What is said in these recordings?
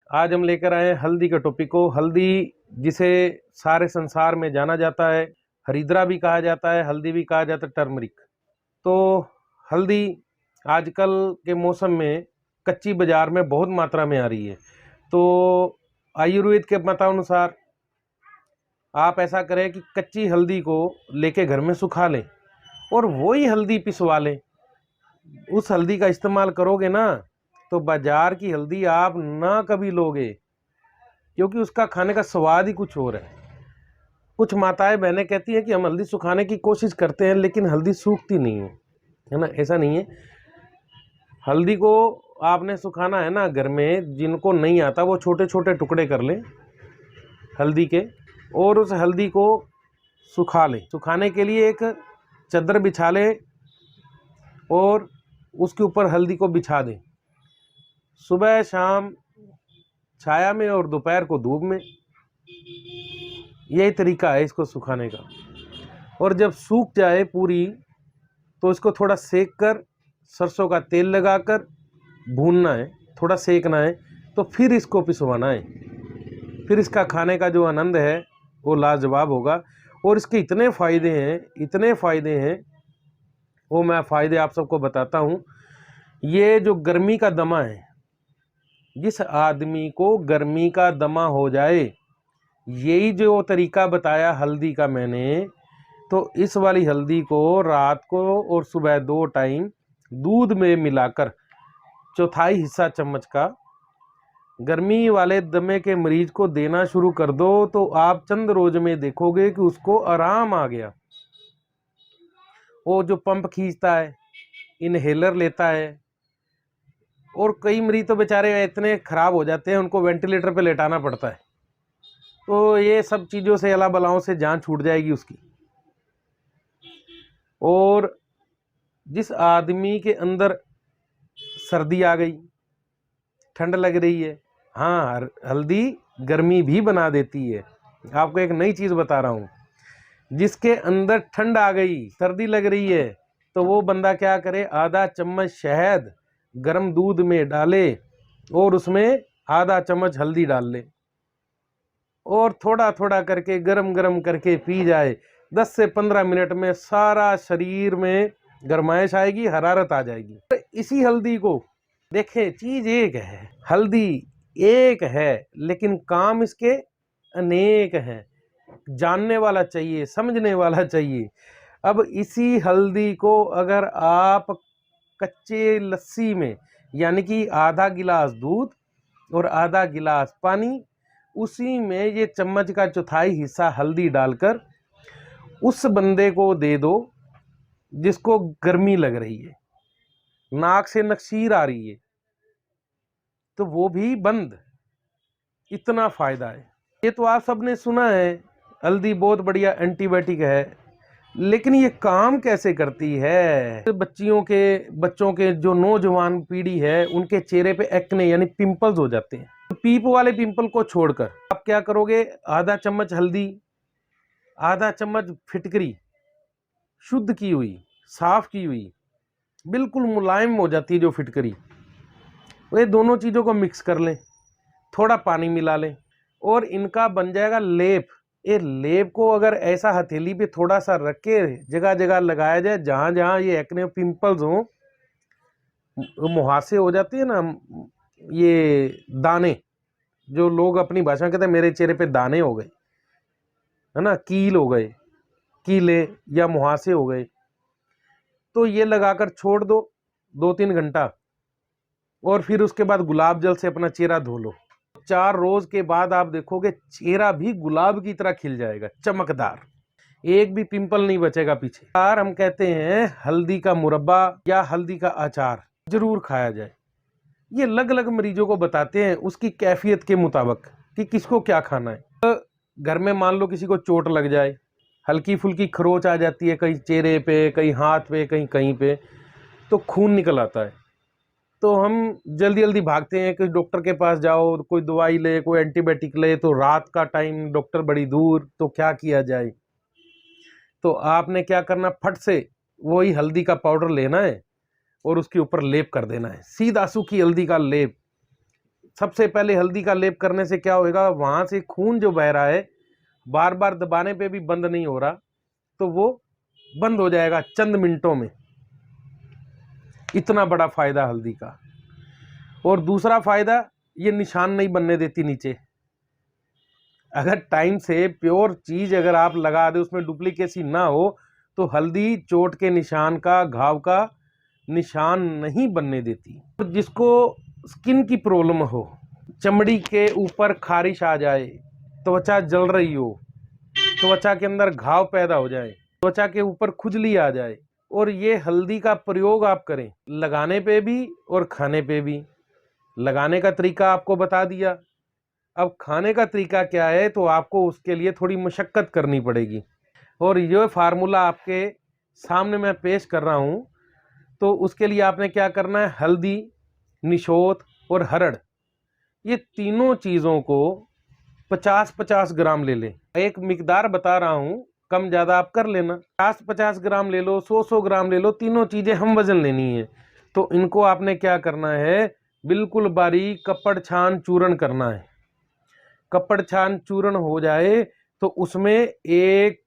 आज हम लेकर आए हैं हल्दी के टॉपिक को। हल्दी जिसे सारे संसार में जाना जाता है, हरिद्रा भी कहा जाता है, हल्दी भी कहा जाता है, टर्मरिक। तो हल्दी आजकल के मौसम में कच्ची बाजार में बहुत मात्रा में आ रही है। तो आयुर्वेद के मतानुसार आप ऐसा करें कि कच्ची हल्दी को लेके घर में सुखा लें और वही हल्दी पिसवा लें। उस हल्दी का इस्तेमाल करोगे ना तो बाजार की हल्दी आप ना कभी लोगे, क्योंकि उसका खाने का स्वाद ही कुछ और है। कुछ माताएं बहनें कहती हैं कि हम हल्दी सुखाने की कोशिश करते हैं लेकिन हल्दी सूखती नहीं है ना। ऐसा नहीं है। हल्दी को आपने सुखाना है ना घर में, जिनको नहीं आता वो छोटे छोटे टुकड़े कर लें हल्दी के और उस हल्दी को सुखा लें। सुखाने के लिए एक चादर बिछा लें और उसके ऊपर हल्दी को बिछा दें। सुबह शाम छाया में और दोपहर को धूप में। यही तरीका है इसको सुखाने का। और जब सूख जाए पूरी तो इसको थोड़ा सेक कर सरसों का तेल लगाकर भूनना है, थोड़ा सेकना है, तो फिर इसको पिसवाना है। फिर इसका खाने का जो आनंद है वो लाजवाब होगा। और इसके इतने फ़ायदे हैं, वो मैं फ़ायदे आप सबको बताता हूँ। ये जो गर्मी का दमा है, जिस आदमी को गर्मी का दमा हो जाए, यही जो तरीका बताया हल्दी का मैंने, तो इस वाली हल्दी को रात को और सुबह 2 टाइम दूध में मिलाकर चौथाई हिस्सा चम्मच का गर्मी वाले दमे के मरीज को देना शुरू कर दो तो आप चंद रोज में देखोगे कि उसको आराम आ गया। वो जो पंप खींचता है, इनहेलर लेता है, और कई मरीज तो बेचारे इतने खराब हो जाते हैं उनको वेंटिलेटर पे लेटाना पड़ता है। तो ये सब चीज़ों से, अला बलाओं से जान छूट जाएगी उसकी। और जिस आदमी के अंदर सर्दी आ गई, ठंड लग रही है, हाँ, हल्दी गर्मी भी बना देती है। आपको एक नई चीज़ बता रहा हूँ। जिसके अंदर ठंड आ गई, सर्दी लग रही है, तो वो बंदा क्या करे, आधा चम्मच शहद गर्म दूध में डाले और उसमें आधा चम्मच हल्दी डाल ले और थोड़ा थोड़ा करके गरम गरम करके पी जाए। 10 से 15 मिनट में सारा शरीर में गर्माइश आएगी, हरारत आ जाएगी। तो इसी हल्दी को देखें, चीज एक है, हल्दी एक है, लेकिन काम इसके अनेक हैं। जानने वाला चाहिए, समझने वाला चाहिए। अब इसी हल्दी को अगर आप कच्चे लस्सी में, यानी कि आधा गिलास दूध और आधा गिलास पानी, उसी में ये चम्मच का चौथाई हिस्सा हल्दी डालकर उस बंदे को दे दो जिसको गर्मी लग रही है, नाक से नक्सीर आ रही है, तो वो भी बंद। इतना फायदा है। ये तो आप सबने सुना है, हल्दी बहुत बढ़िया एंटीबायोटिक है, लेकिन ये काम कैसे करती है? बच्चों के जो नौजवान पीढ़ी है, उनके चेहरे पे एक्ने यानी पिंपल्स हो जाते हैं। तो पीप वाले पिंपल को छोड़कर आप क्या करोगे, आधा चम्मच हल्दी, आधा चम्मच फिटकरी, शुद्ध की हुई, साफ की हुई, बिल्कुल मुलायम हो जाती है जो फिटकरी, ये दोनों चीज़ों को मिक्स कर लें, थोड़ा पानी मिला लें और इनका बन जाएगा लेप। ये लेप को अगर ऐसा हथेली पे थोड़ा सा रख के जगह जगह लगाया जाए, जहाँ जहाँ ये एक्ने पिंपल्स हों, मुहासे हो जाते हैं ना, ये दाने, जो लोग अपनी भाषा में कहते हैं मेरे चेहरे पे दाने हो गए, है ना, कील हो गए, कीले या मुहासे हो गए, तो ये लगाकर छोड़ दो 2-3 घंटा और फिर उसके बाद गुलाब जल से अपना चेहरा धो लो। 4 रोज के बाद आप देखोगे चेहरा भी गुलाब की तरह खिल जाएगा, चमकदार, एक भी पिंपल नहीं बचेगा पीछे। यार, हम कहते हैं हल्दी का मुरब्बा या हल्दी का अचार जरूर खाया जाए। ये अलग अलग मरीजों को बताते हैं उसकी कैफियत के मुताबिक कि किसको क्या खाना है। तो घर में मान लो किसी को चोट लग जाए, हल्की फुल्की खरोच आ जाती है, कहीं चेहरे पे, कहीं हाथ पे, कहीं कहीं पे, तो खून निकल आता है, तो हम जल्दी जल्दी भागते हैं कि डॉक्टर के पास जाओ, कोई दवाई ले, कोई एंटीबायोटिक ले, तो रात का टाइम, डॉक्टर बड़ी दूर, तो क्या किया जाए। तो आपने क्या करना, फट से वही हल्दी का पाउडर लेना है और उसके ऊपर लेप कर देना है, सीधा सूखी हल्दी का लेप, सबसे पहले हल्दी का लेप करने से क्या होएगा, वहां से खून जो बह रहा है बार बार दबाने पे भी बंद नहीं हो रहा, तो वो बंद हो जाएगा चंद मिनटों में। इतना बड़ा फायदा हल्दी का। और दूसरा फायदा, ये निशान नहीं बनने देती नीचे। अगर टाइम से प्योर चीज अगर आप लगा दे, उसमें डुप्लीकेसी ना हो, तो हल्दी चोट के निशान का, घाव का निशान नहीं बनने देती। जिसको स्किन की प्रॉब्लम हो, चमड़ी के ऊपर खारिश आ जाए, त्वचा जल रही हो, त्वचा के अंदर घाव पैदा हो जाए, त्वचा के ऊपर खुजली आ जाए, और ये हल्दी का प्रयोग आप करें लगाने पे भी और खाने पे भी। लगाने का तरीका आपको बता दिया, अब खाने का तरीका क्या है, तो आपको उसके लिए थोड़ी मशक्कत करनी पड़ेगी। और ये फार्मूला आपके सामने मैं पेश कर रहा हूं, तो उसके लिए आपने क्या करना है, हल्दी, निशोत और हरड़, ये तीनों चीज़ों को 50-50 ग्राम ले लें। एक मिकदार बता रहा हूं, कम ज़्यादा आप कर लेना। 50-50 ग्राम ले लो, 100-100 ग्राम ले लो, तीनों चीज़ें हम वजन लेनी है। तो इनको आपने क्या करना है, बिल्कुल बारीक कपड़ छान चूर्ण करना है। कपड़ छान चूर्ण हो जाए तो उसमें 1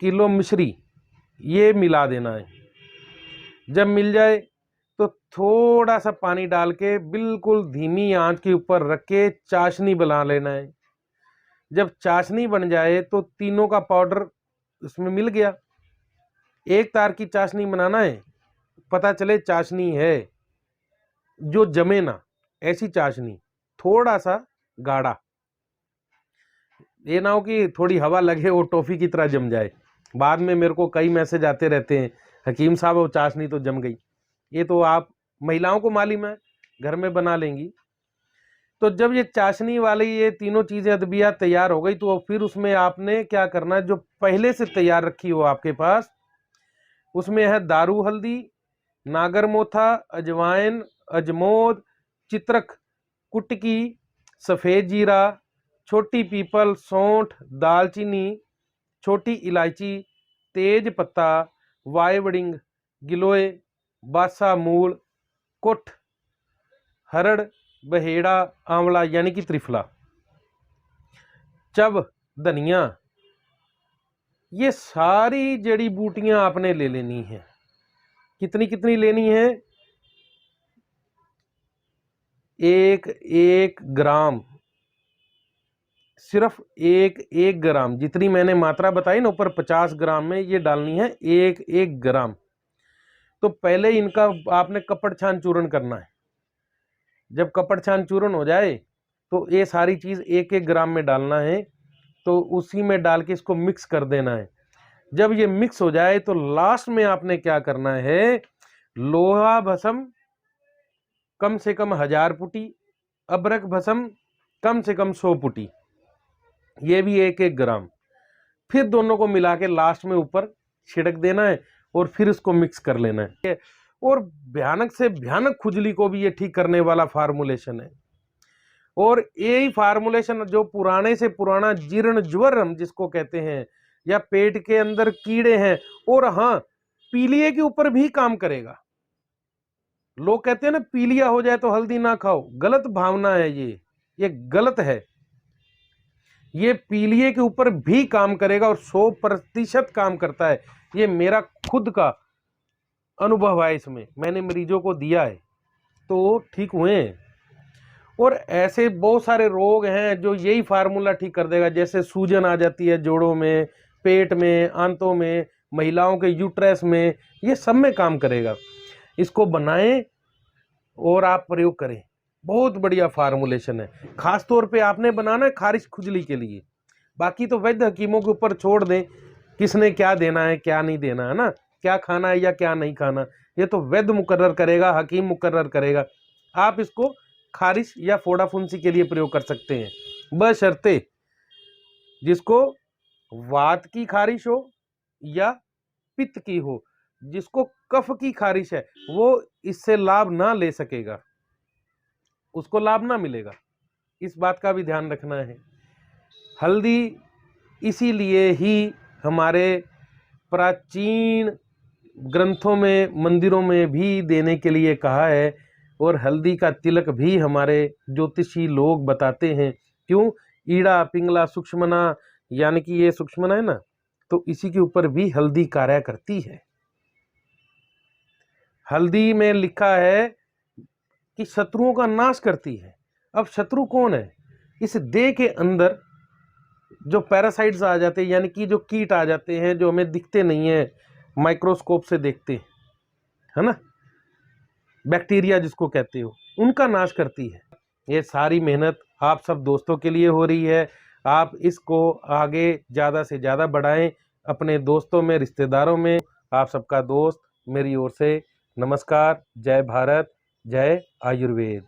किलो मिश्री ये मिला देना है। जब मिल जाए तो थोड़ा सा पानी डाल के बिल्कुल धीमी आंच के ऊपर रख के चाशनी बना लेना है। जब चाशनी बन जाए तो तीनों का पाउडर उसमें मिल गया। एक तार की चाशनी बनाना है, पता चले चाशनी है, जो जमे ना, ऐसी चाशनी, थोड़ा सा गाढ़ा, ये ना हो कि थोड़ी हवा लगे वो टॉफी की तरह जम जाए। बाद में मेरे को कई मैसेज आते रहते हैं, हकीम साहब वो चाशनी तो जम गई। ये तो आप महिलाओं को मालूम है, घर में बना लेंगी। तो जब ये चाशनी वाली ये तीनों चीजें अदबिया तैयार हो गई, तो फिर उसमें आपने क्या करना है, जो पहले से तैयार रखी हो आपके पास, उसमें है दारू हल्दी, नागर मोथा, अजवाइन, अजमोद, चित्रक, कुटकी, सफ़ेद जीरा, छोटी पीपल, सौंठ, दालचीनी, छोटी इलायची, तेज पत्ता, वाइवडिंग, गिलोय, बासा मूल, कुठ, हरड़, बहेड़ा, आंवला यानी कि त्रिफला, चब, धनिया, ये सारी जड़ी बूटियां आपने ले लेनी है। कितनी कितनी लेनी है, 1-1 ग्राम, सिर्फ 1-1 ग्राम, जितनी मैंने मात्रा बताई ना ऊपर 50 ग्राम में, ये डालनी है 1-1 ग्राम। तो पहले इनका आपने कपड़ छान चूर्ण करना है। जब कपड़ छान चूर्ण हो जाए तो ये सारी चीज 1-1 ग्राम में डालना है, तो उसी में डाल के इसको मिक्स कर देना है। जब ये मिक्स हो जाए तो लास्ट में आपने क्या करना है, लोहा भस्म कम से कम 1000 पुटी, अबरक भस्म कम से कम 100 पुटी, ये भी 1-1 ग्राम। फिर दोनों को मिला के लास्ट में ऊपर छिड़क देना है और फिर इसको मिक्स कर लेना है। और भयानक से भयानक खुजली को भी ये ठीक करने वाला फार्मूलेशन है। और यही फार्मूलेशन जो पुराने से पुराना जीर्ण ज्वर हम जिसको कहते हैं, या पेट के अंदर कीड़े हैं, और हाँ पीलिए के ऊपर भी काम करेगा। लोग कहते हैं ना पीलिया हो जाए तो हल्दी ना खाओ, गलत भावना है ये गलत है। ये पीलिए के ऊपर भी काम करेगा और 100% काम करता है। ये मेरा खुद का अनुभव है, इसमें मैंने मरीजों को दिया है तो ठीक हुए हैं। और ऐसे बहुत सारे रोग हैं जो यही फार्मूला ठीक कर देगा, जैसे सूजन आ जाती है जोड़ों में, पेट में, आंतों में, महिलाओं के यूट्रस में, ये सब में काम करेगा। इसको बनाएं और आप प्रयोग करें, बहुत बढ़िया फार्मूलेशन है। खास तौर पे आपने बनाना है खारिश खुजली के लिए, बाकी तो वैद्य हकीमों के ऊपर छोड़ दें, किसने क्या देना है क्या नहीं देना है ना, क्या खाना है या क्या नहीं खाना, ये तो वैद्य मुकर्रर करेगा, हकीम मुकर्रर करेगा। आप इसको खारिश या फोड़ा फुंसी के लिए प्रयोग कर सकते हैं, बशर्ते जिसको वात की खारिश हो या पित्त की हो। जिसको कफ की खारिश है वो इससे लाभ ना ले सकेगा, उसको लाभ ना मिलेगा, इस बात का भी ध्यान रखना है। हल्दी इसीलिए ही हमारे प्राचीन ग्रंथों में, मंदिरों में भी देने के लिए कहा है, और हल्दी का तिलक भी हमारे ज्योतिषी लोग बताते हैं। क्यों? ईड़ा पिंगला सुषुम्ना, यानी कि ये सुषुम्ना है ना, तो इसी के ऊपर भी हल्दी कार्य करती है। हल्दी में लिखा है कि शत्रुओं का नाश करती है। अब शत्रु कौन है? इस देह के अंदर जो पैरासाइट्स आ जाते हैं, यानी कि जो कीट आ जाते हैं, जो हमें दिखते नहीं है, माइक्रोस्कोप से देखते हैं, है ना, बैक्टीरिया जिसको कहते हो, उनका नाश करती है। ये सारी मेहनत आप सब दोस्तों के लिए हो रही है। आप इसको आगे ज़्यादा से ज़्यादा बढ़ाएं अपने दोस्तों में, रिश्तेदारों में। आप सबका दोस्त, मेरी ओर से नमस्कार। जय भारत, जय आयुर्वेद।